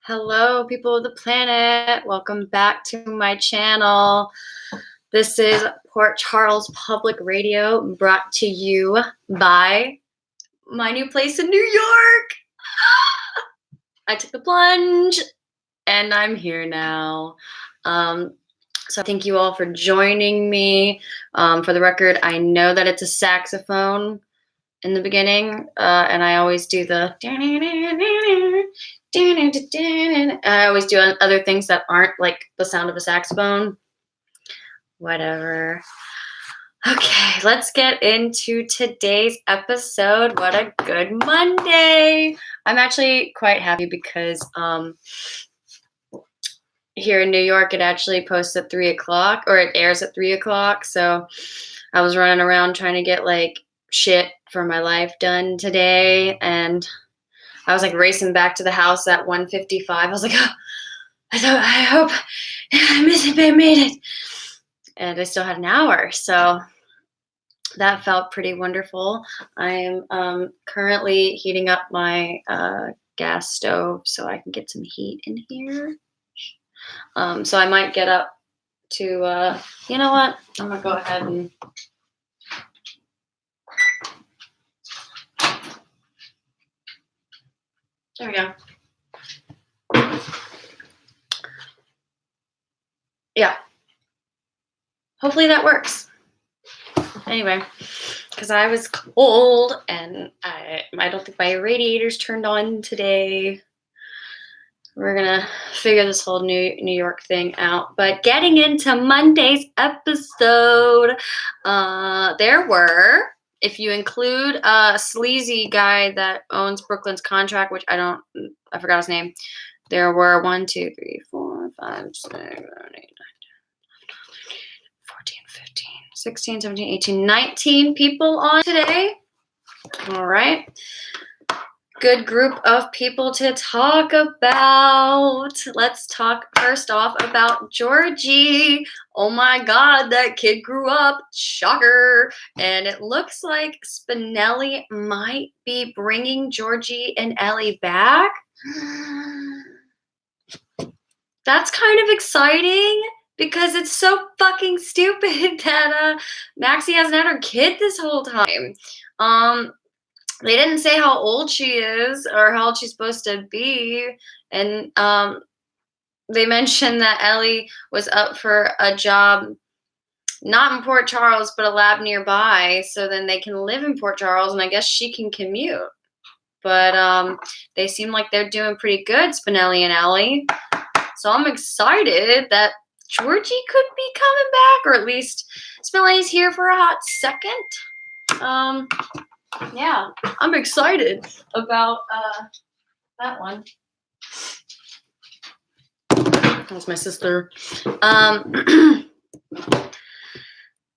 Hello, people of the planet. Welcome back to my channel. This is Port Charles Public Radio, brought to you by my new place in New York. I took the plunge, and I'm here now. So thank you all for joining me. For the record, I know that it's a saxophone in the beginning, and I always do the I always do other things that aren't like the sound of a saxophone. Whatever. Okay, let's get into today's episode. What a good Monday. I'm actually quite happy because here in New York, it actually posts at 3 o'clock, or it airs at 3 o'clock. So I was running around trying to get like shit for my life done today, and I was like racing back to the house at 1:55. I was like, oh, I hope I made it. And I still had an hour, so that felt pretty wonderful. I am currently heating up my gas stove so I can get some heat in here. So I might get up to, you know what? I'm going to go ahead and... There we go. Yeah. Hopefully that works. Anyway, because I was cold and I don't think my radiator's turned on today. We're gonna figure this whole New York thing out. But getting into Monday's episode, there were, if you include a sleazy guy that owns Brooklyn's Contract, which I forgot his name. There were 1, 2, 3, 4, 5, 6, 7, 8, 9, 10, 14, 15, 16, 17, 18, 19 people on today. All right. Good group of people to talk about. Let's talk first off about Georgie. Oh my God, that kid grew up. Shocker. And it looks like Spinelli might be bringing Georgie and Ellie back. That's kind of exciting because it's so fucking stupid that Maxie hasn't had her kid this whole time. They didn't say how old she is or how old she's supposed to be. And they mentioned that Ellie was up for a job, not in Port Charles, but a lab nearby. So then they can live in Port Charles, and I guess she can commute. But they seem like they're doing pretty good, Spinelli and Ellie. So I'm excited that Georgie could be coming back, or at least Spinelli's here for a hot second. Yeah, I'm excited about that one. That's my sister.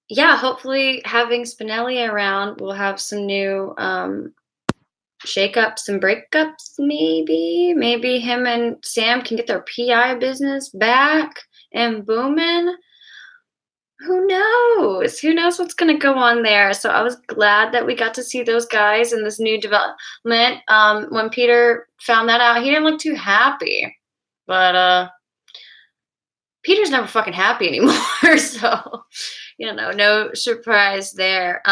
Yeah, hopefully having Spinelli around, we'll have some new shakeups and breakups, maybe. Maybe him and Sam can get their PI business back and booming. Who knows? Who knows what's going to go on there? So I was glad that we got to see those guys in this new development. When Peter found that out, he didn't look too happy. But Peter's never fucking happy anymore. So, no surprise there.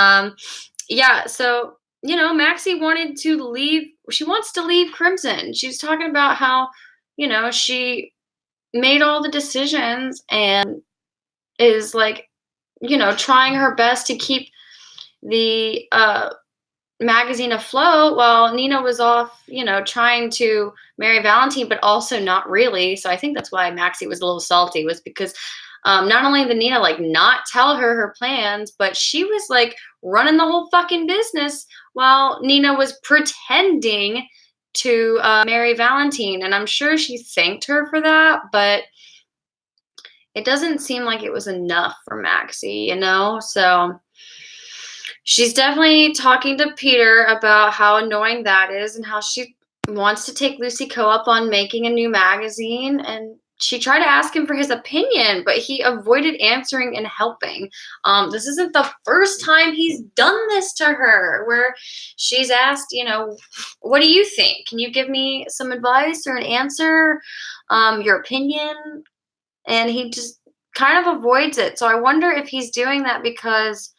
Yeah, so, Maxie wanted to leave. She wants to leave Crimson. She was talking about how, she made all the decisions and is like, trying her best to keep the magazine afloat while Nina was off, trying to marry Valentine, but also not really. So I think that's why Maxie was a little salty, was because not only did Nina like not tell her plans, but she was like running the whole fucking business while Nina was pretending to marry Valentine. And I'm sure she thanked her for that, but it doesn't seem like it was enough for Maxie, So she's definitely talking to Peter about how annoying that is and how she wants to take Lucy Coe up on making a new magazine. And she tried to ask him for his opinion, but he avoided answering and helping. This isn't the first time he's done this to her, where she's asked, what do you think? Can you give me some advice or an answer? Your opinion? And he just kind of avoids it. So I wonder if he's doing that because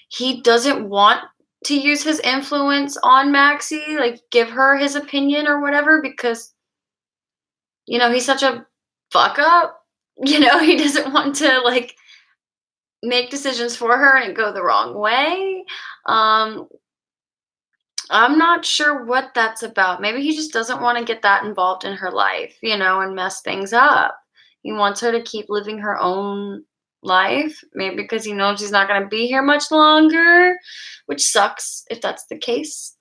he doesn't want to use his influence on Maxie, like give her his opinion or whatever, because he's such a fuck up. He doesn't want to like make decisions for her and go the wrong way. Um, I'm not sure what that's about. Maybe he just doesn't want to get that involved in her life, and mess things up. He wants her to keep living her own life, maybe because he knows he's not going to be here much longer, which sucks if that's the case.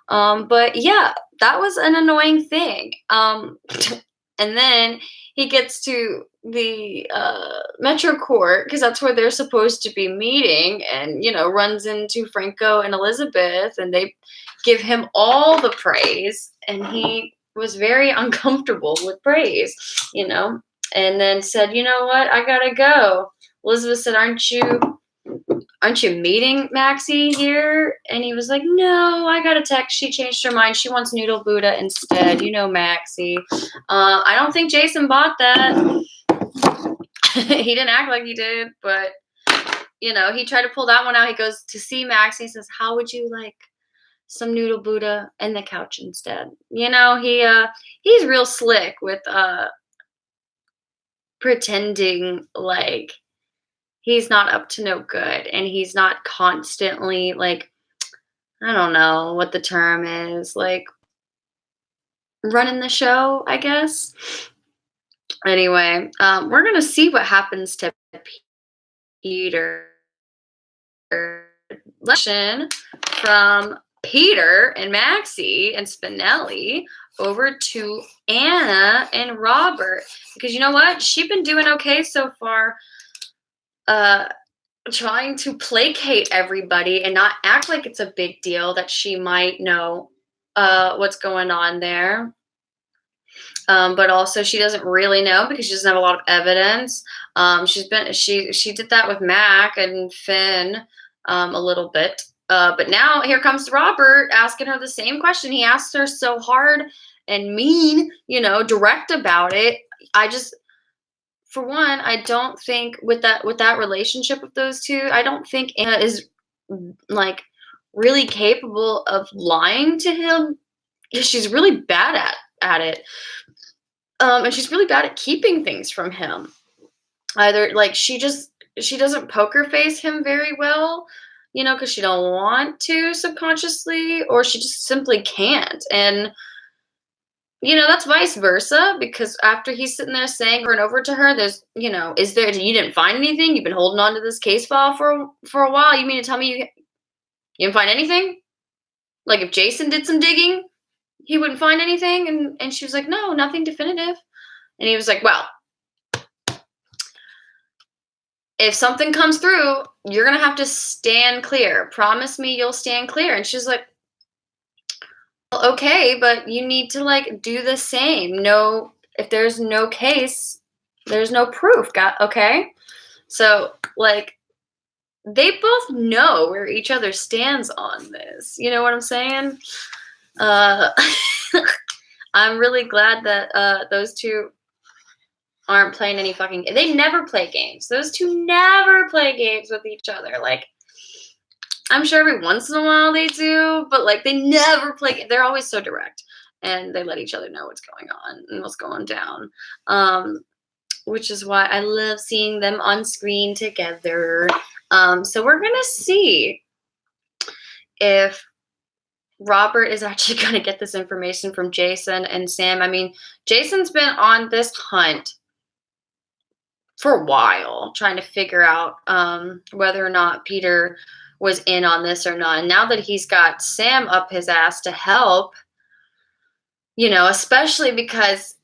But yeah, that was an annoying thing. And then he gets to the Metro Court because that's where they're supposed to be meeting, and runs into Franco and Elizabeth, and they give him all the praise, and he was very uncomfortable with praise, and then said, "You know what? I gotta go." Elizabeth said, "Aren't you meeting Maxie here?" And he was like, "No, I got a text. She changed her mind. She wants Noodle Buddha instead. Maxie." I don't think Jason bought that. He didn't act like he did, but he tried to pull that one out. He goes to see Maxie. He says, "How would you like some Noodle Buddha and the couch instead?" He's real slick with pretending like he's not up to no good, and he's not constantly like, I don't know what the term is, like running the show, I guess. Anyway, we're gonna see what happens to Peter. Lesson from Peter and Maxie and Spinelli over to Anna and Robert, because you know what? She's been doing okay so far. Trying to placate everybody and not act like it's a big deal that she might know what's going on there. But also she doesn't really know because she doesn't have a lot of evidence. She did that with Mac and Finn a little bit. But now here comes Robert asking her the same question. He asked her so hard and mean, direct about it. For one, I don't think with that relationship of those two, I don't think Anna is like really capable of lying to him. She's really bad at it. And she's really bad at keeping things from him. Either like she doesn't poker face him very well, because she don't want to subconsciously, or she just simply can't. And that's vice versa, because after he's sitting there saying over and over to her, there's, you didn't find anything? You've been holding on to this case file for a while. You mean to tell me you didn't find anything? Like if Jason did some digging, he wouldn't find anything? And she was like, "No, nothing definitive." And he was like, "Well, if something comes through, you're going to have to stand clear. Promise me you'll stand clear." And she's like, "Well, okay, but you need to like do the same. No, if there's no case, there's no proof. Okay?" So like they both know where each other stands on this. You know what I'm saying? I'm really glad that those two aren't playing any fucking. They never play games. Those two never play games with each other. Like, I'm sure every once in a while they do, but like they never play. They're always so direct, and they let each other know what's going on and what's going down. Which is why I love seeing them on screen together. So we're gonna see if Robert is actually going to get this information from Jason and Sam. I mean, Jason's been on this hunt for a while, trying to figure out whether or not Peter was in on this or not. And now that he's got Sam up his ass to help, especially because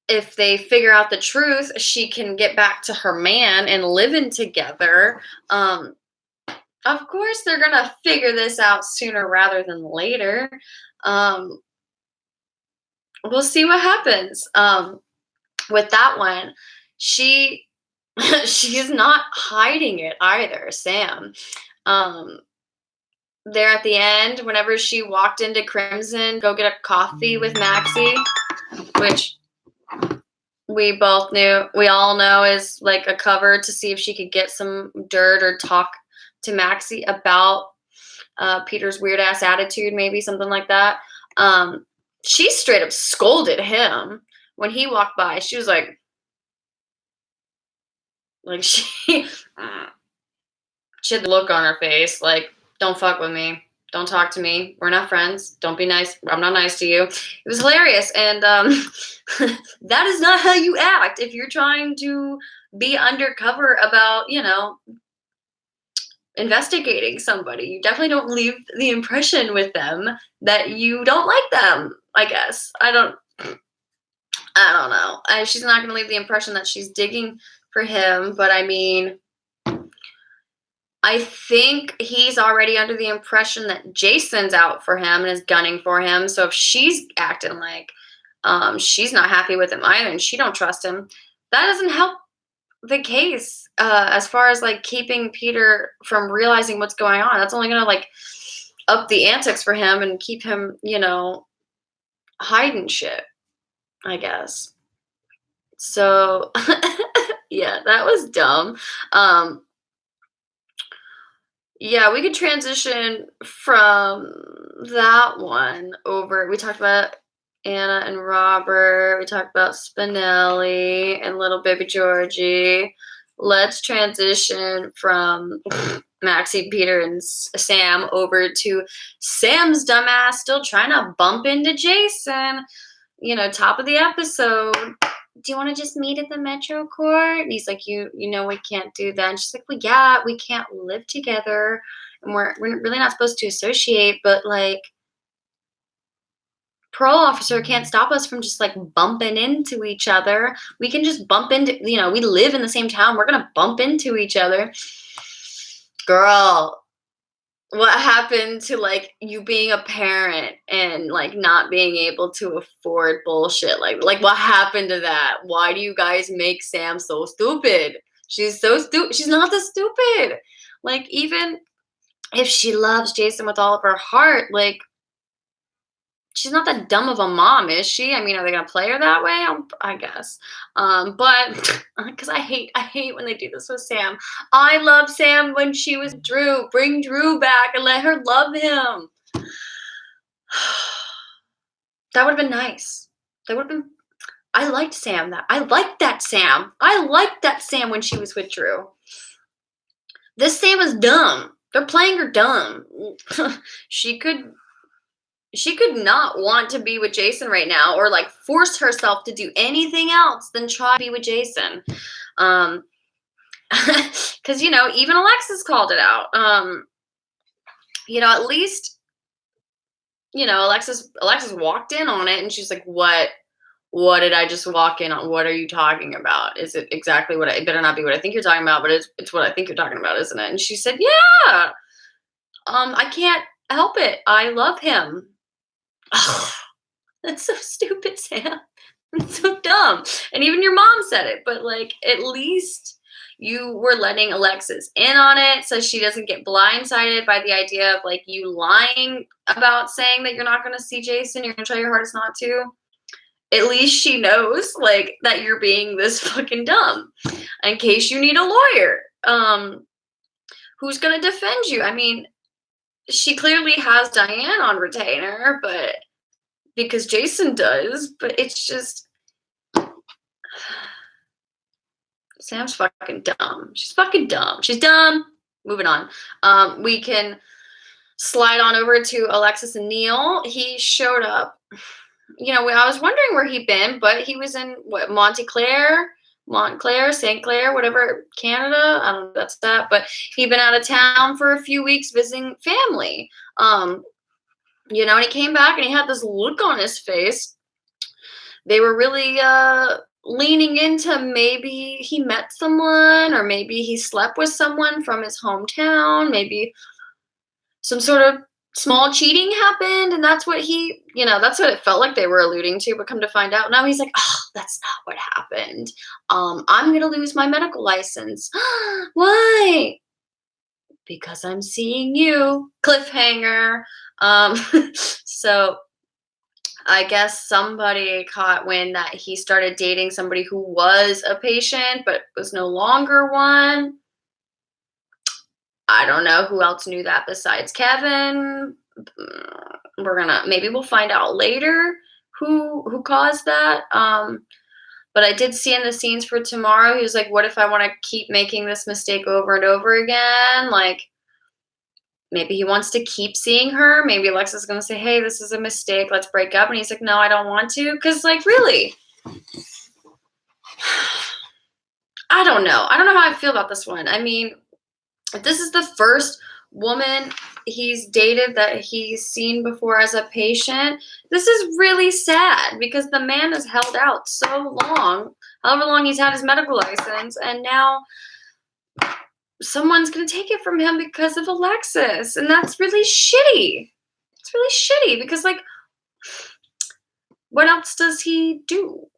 if they figure out the truth, she can get back to her man and living together. Of course, they're going to figure this out sooner rather than later. We'll see what happens. with that one, she she's not hiding it either, Sam. Um, there at the end, whenever she walked into Crimson, go get a coffee with Maxie, which we all know is like a cover to see if she could get some dirt or talk to Maxie about Peter's weird ass attitude, maybe something like that. She straight up scolded him when he walked by. She was like she had the look on her face, like, don't fuck with me. Don't talk to me. We're not friends. Don't be nice. I'm not nice to you. It was hilarious. And that is not how you act if you're trying to be undercover about, investigating somebody. You definitely don't leave the impression with them that you don't like them, I guess. I don't know. She's not going to leave the impression that she's digging for him, but I mean, I think he's already under the impression that Jason's out for him and is gunning for him. So if she's acting like she's not happy with him either and she don't trust him, that doesn't help the case as far as like keeping Peter from realizing what's going on. That's only going to like up the antics for him and keep him, hiding shit, I guess. So yeah, that was dumb. Yeah, we could transition from that one over. We talked about Anna and Robert. We talked about Spinelli and little baby Georgie. Let's transition from Maxie, Peter, and Sam over to Sam's dumbass still trying to bump into Jason. Top of the episode. Do you want to just meet at the Metro Court? And he's like, you know, we can't do that. And she's like, well, yeah, we can't live together. And we're really not supposed to associate, but like, parole officer can't stop us from just like bumping into each other. We can just bump into, we live in the same town. We're going to bump into each other. Girl, what happened to like you being a parent and like not being able to afford bullshit? Like what happened to that? Why do you guys make Sam so stupid? She's so stupid. She's not that stupid. Like, even if she loves Jason with all of her heart, like, she's not that dumb of a mom, is she? I mean, are they gonna play her that way? I guess. But because I hate when they do this with Sam. I love Sam when she was Drew. Bring Drew back and let her love him. That would have been nice. That would have been. I liked Sam. I liked that Sam. I liked that Sam when she was with Drew. This Sam is dumb. They're playing her dumb. She could not want to be with Jason right now, or like force herself to do anything else than try to be with Jason. Because, even Alexis called it out. At least, Alexis walked in on it and she's like, what did I just walk in on? What are you talking about? Is it exactly it better not be what I think you're talking about, but it's what I think you're talking about, isn't it? And she said, yeah, I can't help it. I love him. Oh, that's so stupid, Sam. It's so dumb. And even your mom said it, but like, at least you were letting Alexis in on it so she doesn't get blindsided by the idea of like you lying about saying that you're not going to see Jason. You're going to try your hardest not to. At least she knows like that you're being this fucking dumb in case you need a lawyer. Who's going to defend you? I mean, she clearly has Diane on retainer, but because Jason does, but it's just Sam's fucking dumb. She's fucking dumb. She's dumb. Moving on. We can slide on over to Alexis and Neil. He showed up. I was wondering where he'd been, but he was in Montclair, St. Clair, whatever, Canada. I don't know if that's that, but he'd been out of town for a few weeks visiting family. And he came back and he had this look on his face. They were really leaning into maybe he met someone, or maybe he slept with someone from his hometown. Maybe some sort of small cheating happened, and that's what that's what it felt like they were alluding to. But come to find out, now he's like, oh, that's not what happened. I'm gonna lose my medical license. Why? Because I'm seeing you. Cliffhanger. Um, so I guess somebody caught wind that he started dating somebody who was a patient but was no longer one. I don't know who else knew that besides Kevin. Maybe we'll find out later who caused that. But I did see in the scenes for tomorrow, he was like, "What if I want to keep making this mistake over and over again?" Like, maybe he wants to keep seeing her. Maybe Alexa's gonna say, "Hey, this is a mistake. Let's break up." And he's like, "No, I don't want to." Because, like, really, I don't know. I don't know how I feel about this one. I mean, if this is the first woman he's dated that he's seen before as a patient, this is really sad because the man has held out so long, however long he's had his medical license, and now someone's going to take it from him because of Alexis. And that's really shitty. It's really shitty because, like, what else does he do?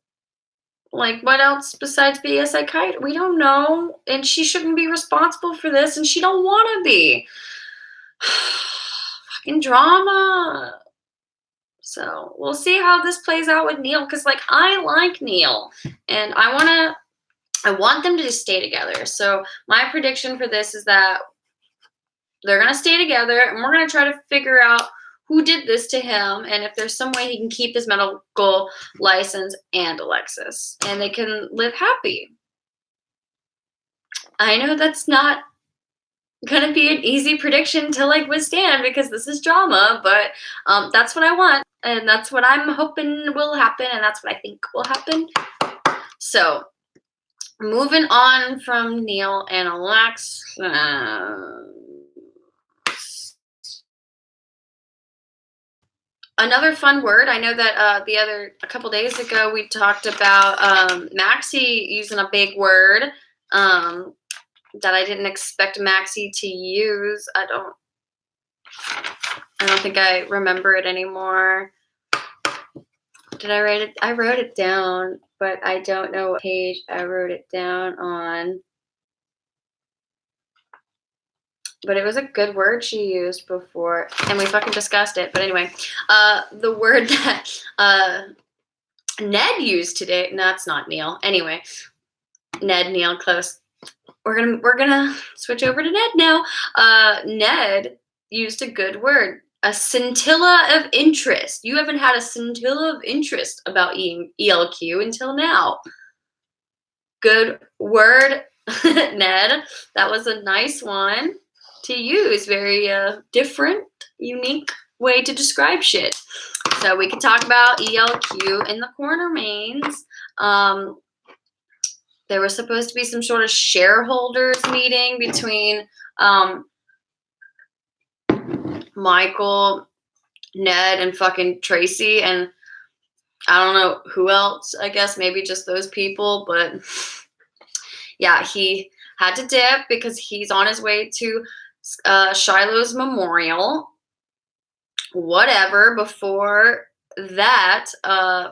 Like, what else besides be a psychiatrist? We don't know. And she shouldn't be responsible for this, and she don't want to be. Fucking drama. So we'll see how this plays out with Neil, because, like, I like Neil, and I want them to just stay together. So my prediction for this is that they're gonna stay together, and we're gonna try to figure out who did this to him, and if there's some way he can keep his medical license and Alexis, and they can live happy. I know that's not gonna be an easy prediction to, like, withstand because this is drama, but that's what I want, and that's what I'm hoping will happen, and that's what I think will happen. So moving on from Neil and Alexa. Another fun word. I know that a couple days ago we talked about Maxie using a big word that I didn't expect Maxie to use. I don't think I remember it anymore. Did I write it? I wrote it down, but I don't know what page I wrote it down on. But it was a good word she used before, and we fucking discussed it. But anyway, the word that Ned used today. No, it's not Neil. Anyway, Neil, close. We're gonna switch over to Ned now. Ned used a good word. A scintilla of interest. You haven't had a scintilla of interest about ELQ until now. Good word, Ned. That was a nice one to use. Very different, unique way to describe shit. So we can talk about ELQ in the corner mains. There was supposed to be some sort of shareholders meeting between Michael, Ned, and fucking Tracy, and I don't know who else. I guess maybe just those people, but yeah, he had to dip because he's on his way to Shiloh's memorial. Whatever. Before that,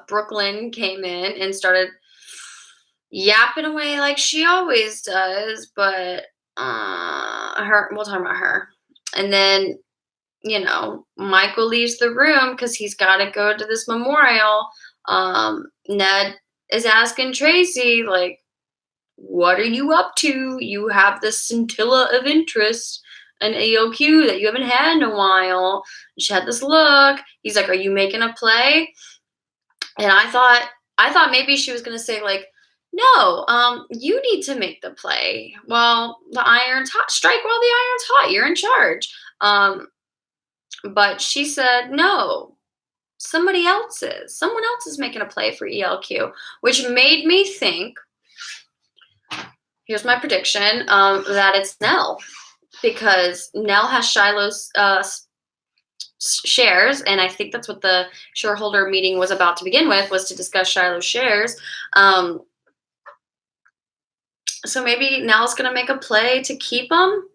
Brooklyn came in and started yapping away like she always does, but we'll talk about her. And then, Michael leaves the room because he's got to go to this memorial. Ned is asking Tracy, like, what are you up to? You have this scintilla of interest, an EOQ that you haven't had in a while. She had this look. He's like, are you making a play? And I thought maybe she was going to say, like, no, you need to make the play while the iron's hot. Strike while the iron's hot. You're in charge. But she said, no, someone else is making a play for ELQ, which made me think, here's my prediction, that it's Nell, because Nell has Shiloh's shares, and I think that's what the shareholder meeting was about to begin with, was to discuss Shiloh's shares. So maybe Nell's going to make a play to keep them.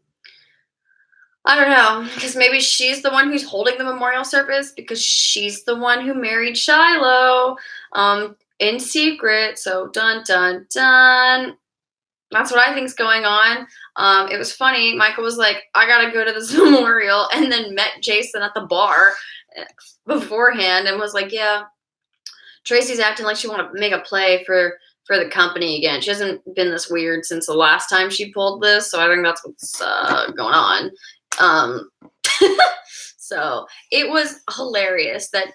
I don't know, because maybe she's the one who's holding the memorial service because she's the one who married Shiloh. in secret. So dun dun dun. That's what I think's going on. It was funny. Michael was like, "I gotta go to this memorial," and then met Jason at the bar beforehand, and was like, "Yeah, Tracy's acting like she want to make a play for the company again. She hasn't been this weird since the last time she pulled this, so I think that's what's going on." Um, so it was hilarious that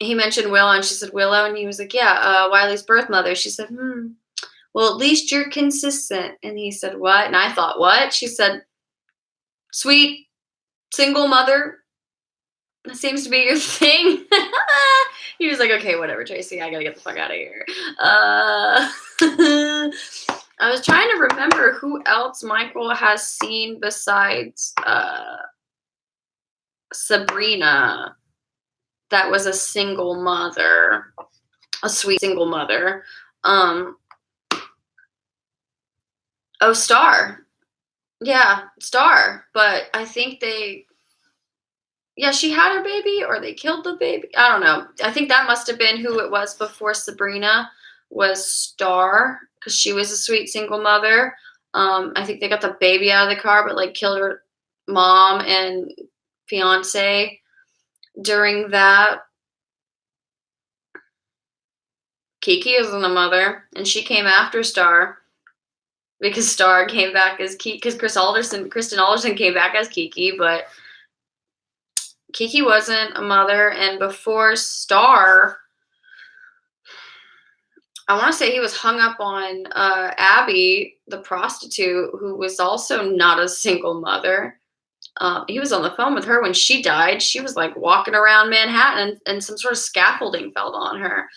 he mentioned Willow, and she said Willow, and he was like, "Yeah, Wiley's birth mother." She said, "Well, at least you're consistent." And he said, "What?" And I thought, "What?" She said, "Sweet single mother. That seems to be your thing." He was like, "Okay, whatever, Tracy. I gotta get the fuck out of here." I was trying to remember who else Michael has seen besides Sabrina. That was a single mother, a sweet single mother. Oh, Star. Yeah, Star. But I think she had her baby or they killed the baby. I don't know. I think that must have been who it was before Sabrina was Star, because she was a sweet single mother. I think they got the baby out of the car, but like killed her mom and fiance during that. Kiki isn't a mother, and she came after Star because Star came back as Kiki, because Kristen Alderson came back as Kiki, but Kiki wasn't a mother. And before Star, I want to say he was hung up on Abby, the prostitute, who was also not a single mother. He was on the phone with her when she died. She was like walking around Manhattan, and some sort of scaffolding fell on her.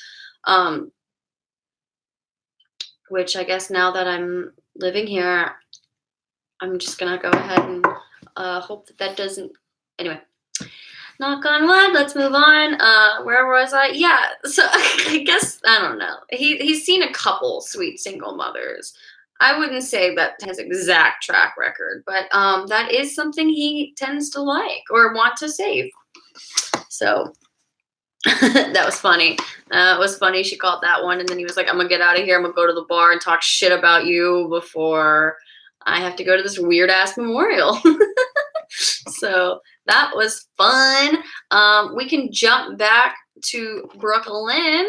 Which I guess now that I'm living here, I'm just gonna go ahead and hope that doesn't. Anyway, knock on wood. Let's move on. Where was I? Yeah. So I guess I don't know. He's seen a couple sweet single mothers. I wouldn't say that his exact track record, but that is something he tends to like or want to save. So that was funny. It was funny. She called that one, and then he was like, "I'm gonna get out of here. I'm gonna go to the bar and talk shit about you before I have to go to this weird ass memorial." So that was fun. We can jump back to Brooklyn.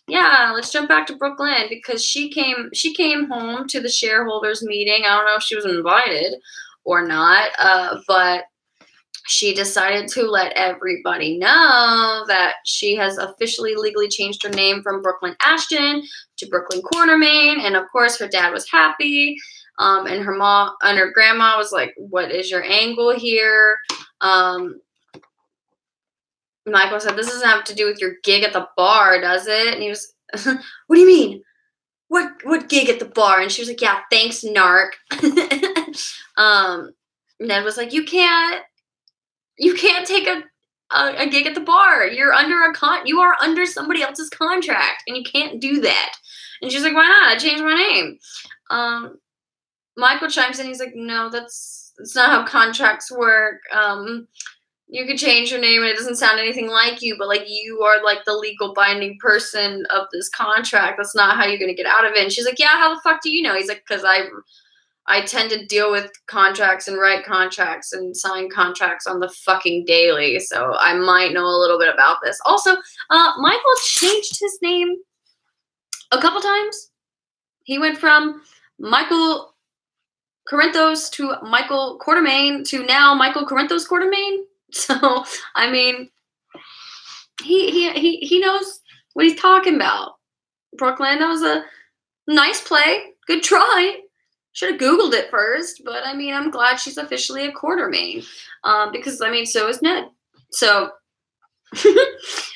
Yeah, let's jump back to Brooklyn because she came home to the shareholders meeting. I don't know if she was invited or not, but she decided to let everybody know that she has officially legally changed her name from Brooklyn Ashton to Brooklyn Quartermaine. And of course, her dad was happy. And her mom and her grandma was like, "What is your angle here?" Michael said, "This doesn't have to do with your gig at the bar, does it?" And he was, "What do you mean? What gig at the bar?" And she was like, "Yeah, thanks, narc." Ned was like, You can't take a gig at the bar. You're under you are under somebody else's contract, and you can't do that." And she's like, "Why not? I changed my name." Michael chimes in. He's like, "No, that's not how contracts work. You could change your name, and it doesn't sound anything like you, but like you are like the legal binding person of this contract. That's not how you're gonna get out of it." And she's like, "Yeah, how the fuck do you know?" He's like, "Because I tend to deal with contracts and write contracts and sign contracts on the fucking daily, so I might know a little bit about this." Also, Michael changed his name a couple times. He went from Michael Corinthos to Michael Quartermaine to now Michael Corinthos Quartermaine. So, I mean, he knows what he's talking about. Brooklyn, that was a nice play. Good try. Should have Googled it first, but I mean, I'm glad she's officially a Quartermaine. Because, I mean, so is Ned. So,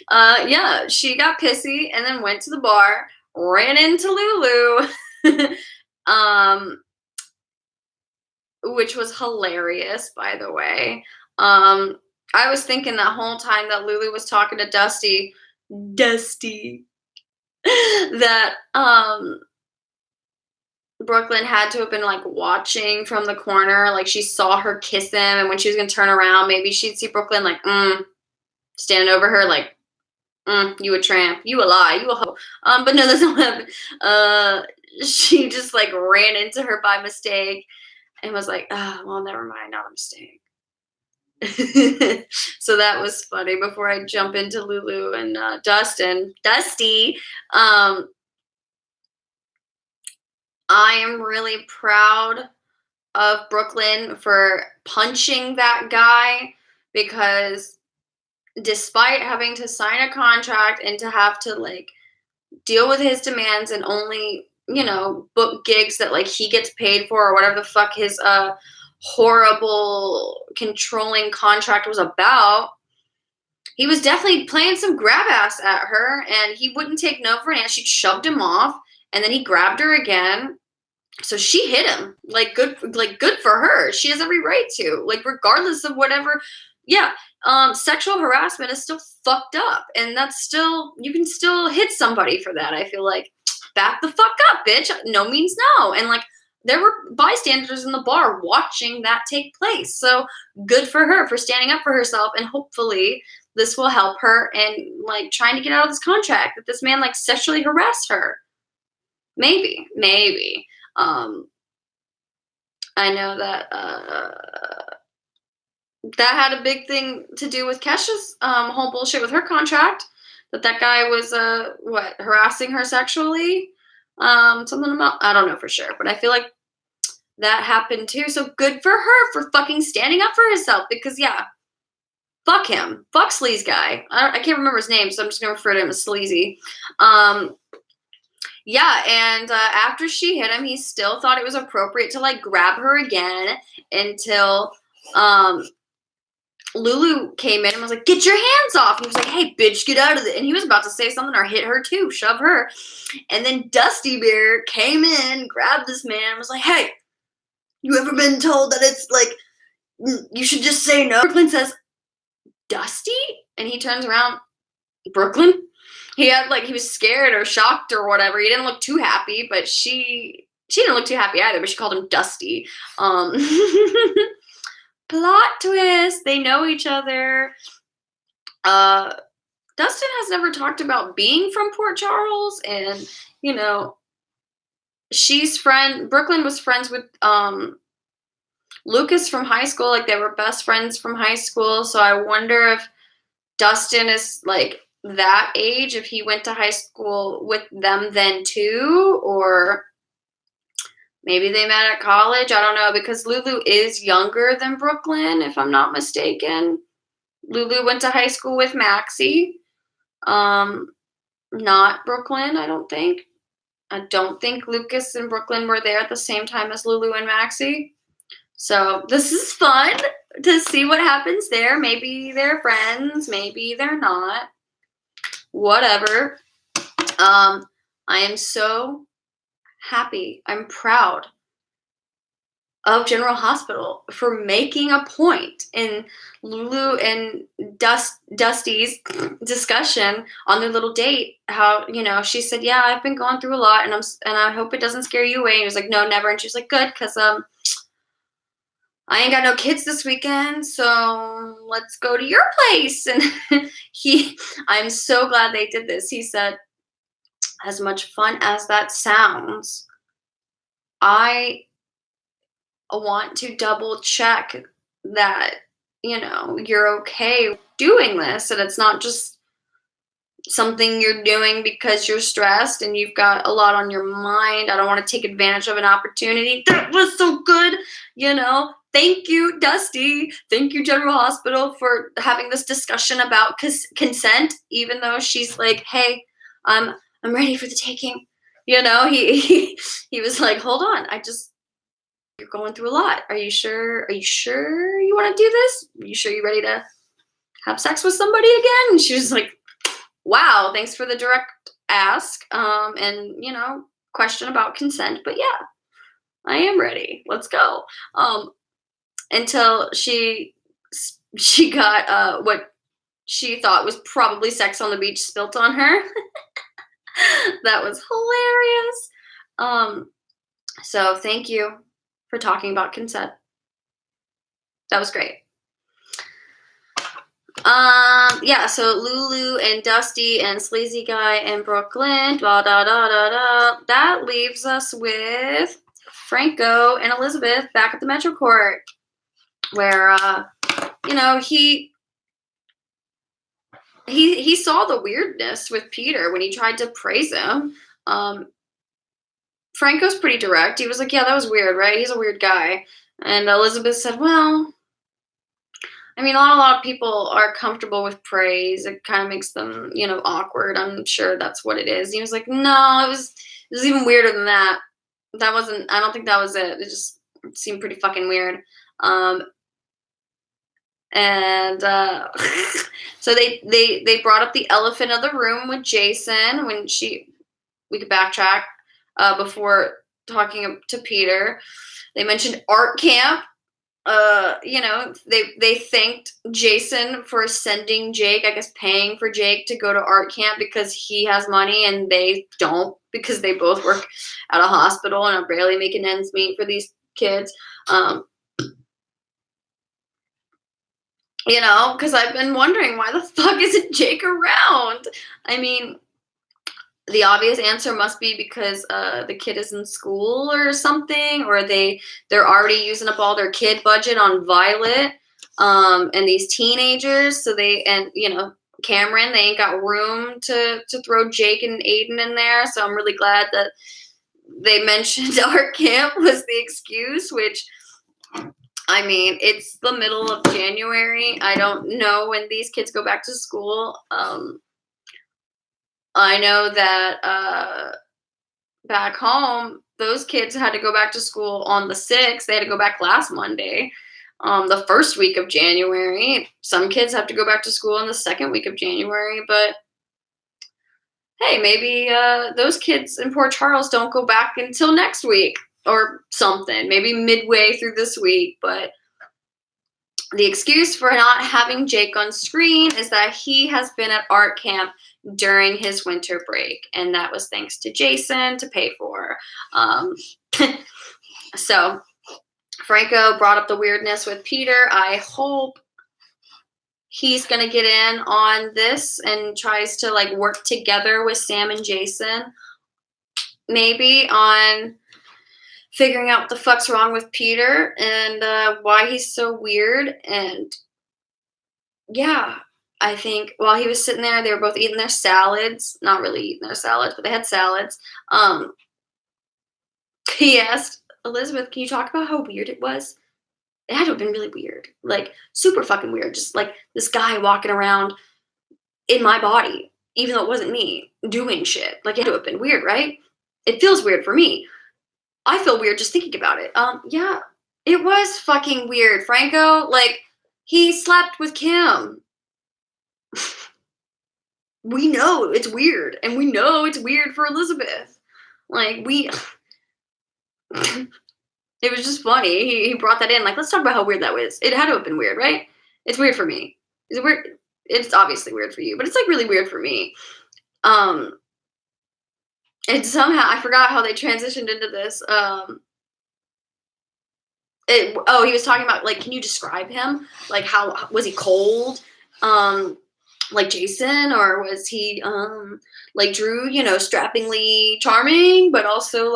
yeah, she got pissy and then went to the bar, ran into Lulu, which was hilarious, by the way. I was thinking that whole time that Lulu was talking to Dusty, that Brooklyn had to have been like watching from the corner, like she saw her kiss him, and when she was gonna turn around, maybe she'd see Brooklyn like standing over her, like You a tramp. You a lie. You a hoe. But no, that's not what happened. She just like ran into her by mistake and was like, oh, well, never mind, not a mistake. So that was funny. Before I jump into Lulu and Dusty, um, I am really proud of Brooklyn for punching that guy, because despite having to sign a contract and to have to like deal with his demands and only, book gigs that like he gets paid for or whatever the fuck his horrible controlling contract was about, he was definitely playing some grab ass at her, and he wouldn't take no for an answer. She shoved him off, and then he grabbed her again. So she hit him. Good for her. She has every right to. Like, regardless of whatever. Yeah, sexual harassment is still fucked up, and that's still, you can still hit somebody for that. I feel like, back the fuck up, bitch. No means no. And like, there were bystanders in the bar watching that take place. So good for her for standing up for herself, and hopefully this will help her and like trying to get out of this contract that this man like sexually harassed her. Maybe. I know that that had a big thing to do with Kesha's whole bullshit with her contract. That guy was harassing her sexually. Something about, I don't know for sure, but I feel like that happened too. So good for her for fucking standing up for herself, because yeah, fuck him. Fuck Sleaze guy. I can't remember his name, so I'm just gonna refer to him as Sleazy. Yeah, and after she hit him, he still thought it was appropriate to like grab her again until Lulu came in and was like, "Get your hands off!" And he was like, "Hey, bitch, get out of it!" And he was about to say something or hit her too, shove her. And then Dusty Bear came in, grabbed this man, and was like, "Hey, you ever been told that it's like you should just say no?" Brooklyn says, "Dusty?" And he turns around, "Brooklyn?" He was scared or shocked or whatever. He didn't look too happy, but she didn't look too happy either, but she called him Dusty. Plot twist. They know each other. Dustin has never talked about being from Port Charles, and Brooklyn was friends with Lucas from high school. Like, they were best friends from high school. So I wonder if Dustin is like that age, if he went to high school with them then too, or maybe they met at college. I don't know, because Lulu is younger than Brooklyn, if I'm not mistaken. Lulu went to high school with Maxie, not Brooklyn, I don't think. I don't think Lucas and Brooklyn were there at the same time as Lulu and Maxie. So this is fun to see what happens there. Maybe they're friends, maybe they're not. Whatever. I am so happy. I'm proud of General Hospital for making a point in Lulu and Dusty's discussion on their little date. How, she said, "Yeah, I've been going through a lot, and I hope it doesn't scare you away." And he was like, "No, never." And she was like, "Good, because I ain't got no kids this weekend, so let's go to your place." And I'm so glad they did this. He said, "As much fun as that sounds, I want to double check that, you're okay doing this, and it's not just something you're doing because you're stressed and you've got a lot on your mind. I don't want to take advantage of an opportunity." That was so good, Thank you, Dusty. Thank you, General Hospital, for having this discussion about consent, even though she's like, "Hey, I'm ready for the taking." He was like, "Hold on, you're going through a lot. Are you sure? Are you sure you want to do this? Are you sure you're ready to have sex with somebody again?" And she was like, "Wow, thanks for the direct ask, and question about consent, but yeah, I am ready. Let's go." Until she got what she thought was probably sex on the beach spilt on her. That was hilarious. So thank you for talking about consent. That was great. Yeah, so Lulu and Dusty and Sleazy Guy and Brooklyn, da da da da da. That leaves us with Franco and Elizabeth back at the Metro Court, where he saw the weirdness with Peter when he tried to praise him. Um, Franco's pretty direct. He was like, "Yeah, that was weird, right? He's a weird guy." And Elizabeth said, "Well, I mean, not a lot of people are comfortable with praise. It kind of makes them, awkward. I'm sure that's what it is." And he was like, "No, it was even weirder than that. That wasn't. I don't think that was it. It just seemed pretty fucking weird." Um, and so they brought up the elephant of the room with Jason when we could backtrack before talking to Peter. They mentioned art camp. They thanked Jason for sending Jake, I guess paying for Jake to go to art camp because he has money and they don't, because they both work at a hospital and are barely making ends meet for these kids. Because I've been wondering, why the fuck isn't Jake around? I mean, the obvious answer must be because the kid is in school or something, or they're already using up all their kid budget on Violet and these teenagers. So Cameron, they ain't got room to throw Jake and Aiden in there. So I'm really glad that they mentioned art camp was the excuse, which, I mean, it's the middle of January. I don't know when these kids go back to school. I know that back home, those kids had to go back to school on the 6th. They had to go back last Monday, the first week of January. Some kids have to go back to school in the second week of January. But hey, maybe those kids in Port Charles don't go back until next week or something. Maybe midway through this week. But the excuse for not having Jake on screen is that he has been at art camp during his winter break, and that was thanks to Jason to pay for. So Franco brought up the weirdness with Peter. I hope he's going to get in on this and tries to work together with Sam and Jason, maybe on figuring out what the fuck's wrong with Peter and why he's so weird. And yeah, I think while he was sitting there, they were both eating their salads. Not really eating their salads, but they had salads. He asked Elizabeth, "Can you talk about how weird it was?" It had to have been really weird. Super fucking weird. Just this guy walking around in my body, even though it wasn't me, doing shit. It had to have been weird, right? It feels weird for me. I feel weird just thinking about it. Yeah, it was fucking weird. Franco, he slept with Kim. We know it's weird, and we know it's weird for Elizabeth. It was just funny. He brought that in. Let's talk about how weird that was. It had to have been weird, right? It's weird for me. Is it weird? It's obviously weird for you, but it's really weird for me. And somehow I forgot how they transitioned into this. He was talking about can you describe him? How was he cold? Like Jason, or was he like Drew? Strappingly charming, but also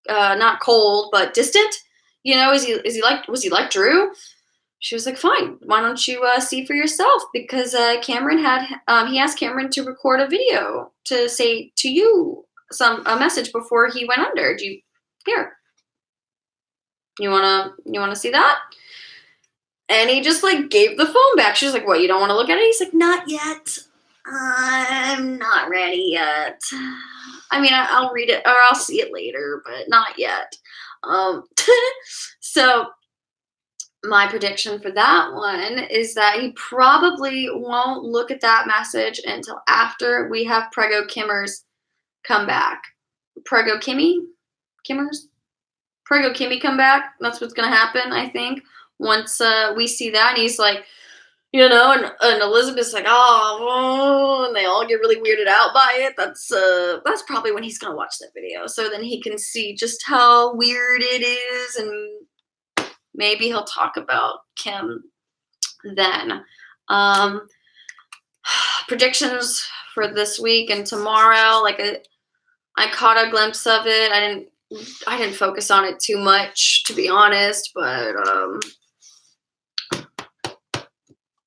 not cold but distant. Was he like Drew? She was like, "Fine, why don't you see for yourself?" Because Cameron he asked Cameron to record a video to say to you a message before he went under. You wanna see that? And he just gave the phone back. She was like, "What? You don't want to look at it?" He's like, "Not yet. I'm not ready yet. I mean, I'll read it or I'll see it later, but not yet." So my prediction for that one is that he probably won't look at that message until after we have Prego Kimmers come back. Prego Kimmers? Prego Kimmy come back. That's what's going to happen, I think, once we see that. And he's like, and Elizabeth's like, "Oh," and they all get really weirded out by it. That's probably when he's going to watch that video. So then he can see just how weird it is, and maybe he'll talk about Kim then. Um, Predictions for this week and tomorrow. I caught a glimpse of it. I didn't focus on it too much, to be honest. But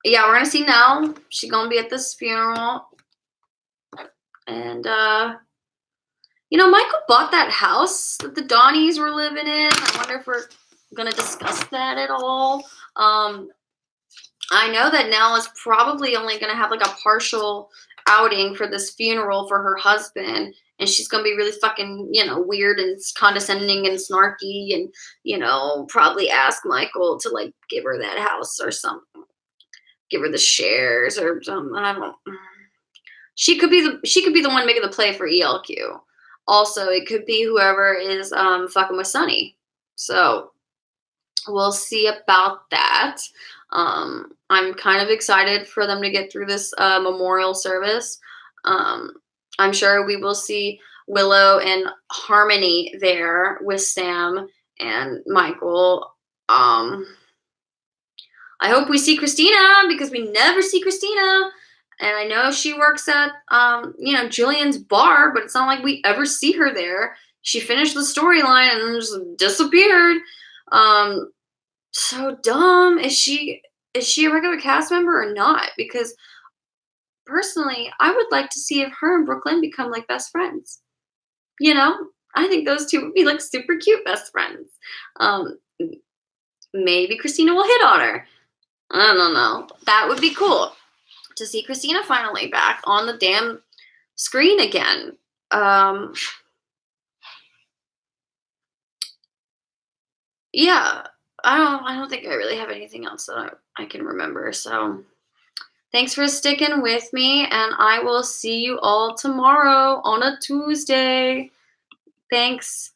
yeah, we're gonna see Nell. She's gonna be at this funeral, and Michael bought that house that the Donnies were living in. I wonder if we're gonna discuss that at all. I know that Nell is probably only gonna have like a partial outing for this funeral for her husband, and she's gonna be really fucking, weird and condescending and snarky, and probably ask Michael to like give her that house or something, give her the shares or something. I don't. She could be the one making the play for ELQ. Also, it could be whoever is fucking with Sonny. So we'll see about that. I'm kind of excited for them to get through this memorial service. I'm sure we will see Willow and Harmony there with Sam and Michael. I hope we see Christina, because we never see Christina. And I know she works at, Julian's bar, but it's not like we ever see her there. She finished the storyline and then just disappeared. So dumb. Is she a regular cast member or not? Because personally, I would like to see if her and Brooklyn become like best friends. I think those two would be like super cute best friends. Maybe Christina will hit on her. I don't know. That would be cool to see Christina finally back on the damn screen again. Yeah, I don't think I really have anything else that I can remember. So thanks for sticking with me, and I will see you all tomorrow on a Tuesday. Thanks.